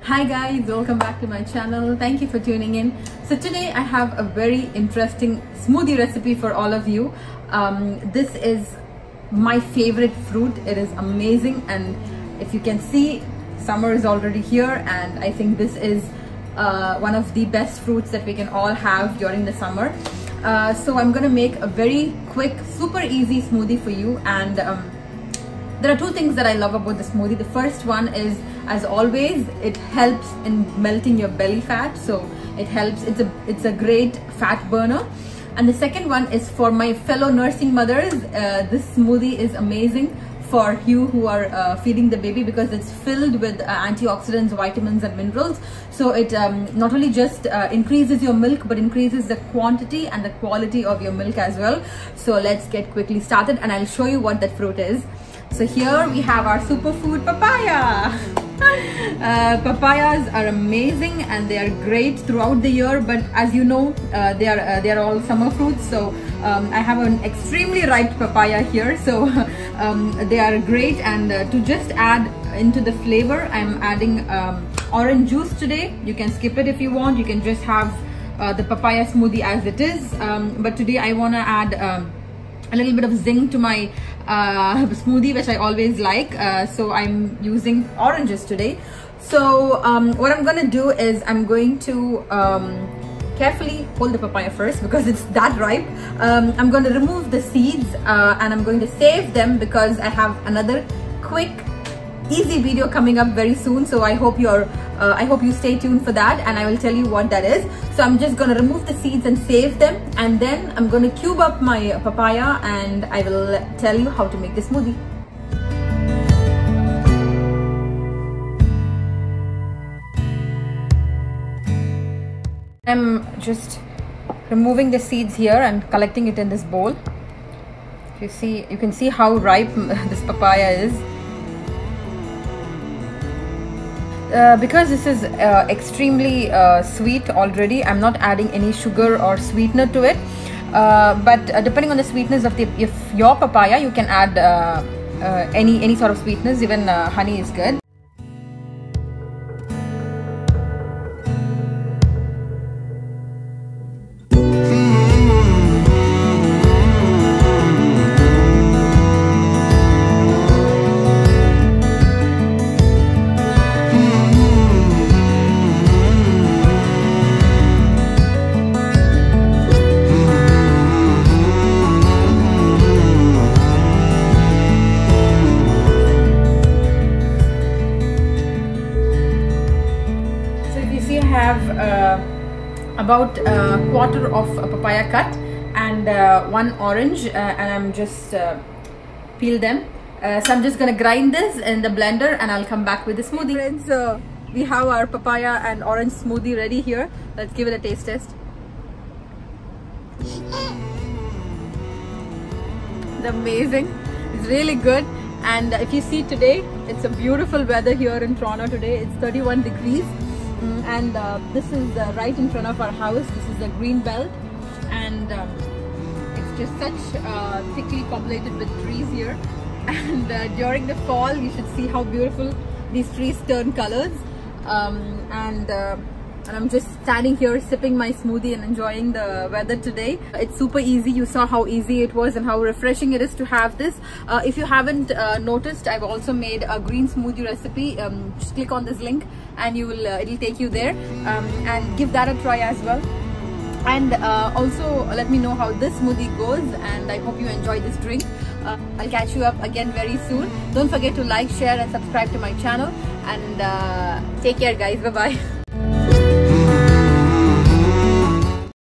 Hi guys, welcome back to my channel. Thank you for tuning in. So today I have a very interesting smoothie recipe for all of you. This is my favorite fruit. It is amazing, and if you can see, summer is already here, and I think this is one of the best fruits that we can all have during the summer. So I'm gonna make a very quick, super easy smoothie for you, and there are two things that I love about the smoothie. The first one is, as always, it helps in melting your belly fat. So it helps, it's a great fat burner. And the second one is for my fellow nursing mothers. This smoothie is amazing for you who are feeding the baby, because it's filled with antioxidants, vitamins and minerals. So it not only just increases your milk, but increases the quantity and the quality of your milk as well. So let's get quickly started, and I'll show you what that fruit is. So here we have our superfood papaya. Papayas are amazing and they are great throughout the year, but as you know, they are all summer fruits. So I have an extremely ripe papaya here, so they are great. And to just add into the flavor, I'm adding orange juice today. You can skip it if you want. You can just have the papaya smoothie as it is, but today I want to add a little bit of zing to my smoothie, which I always like. So I'm using oranges today. So what I'm gonna do is I'm going to carefully hold the papaya first, because it's that ripe. I'm going to remove the seeds and I'm going to save them, because I have another quick easy video coming up very soon. So I hope you stay tuned for that, and I will tell you what that is. So I'm just going to remove the seeds and save them, and then I'm going to cube up my papaya and I will tell you how to make the smoothie. I'm just removing the seeds here and collecting it in this bowl. If you can see how ripe this papaya is. Because this is extremely sweet already, I'm not adding any sugar or sweetener to it. But depending on the sweetness of your papaya, you can add any sort of sweetness. Even honey is good. Have about a quarter of a papaya cut and one orange, and I'm just peel them. So I'm just gonna grind this in the blender, and I'll come back with the smoothie. Friends, we have our papaya and orange smoothie ready here. Let's give it a taste test. It's amazing. It's really good. And if you see today, it's a beautiful weather here in Toronto today. It's 31 degrees. And this is right in front of our house. This is the green belt, and it's just such thickly populated with trees here. And during the fall, you should see how beautiful these trees turn colors. And I'm just standing here sipping my smoothie and enjoying the weather today. It's super easy. You saw how easy it was and how refreshing it is to have this. If you haven't noticed, I've also made a green smoothie recipe. Just click on this link and it'll take you there, and give that a try as well. And also let me know how this smoothie goes, and I hope you enjoy this drink. I'll catch you up again very soon. Don't forget to like, share and subscribe to my channel, and take care guys. Bye bye.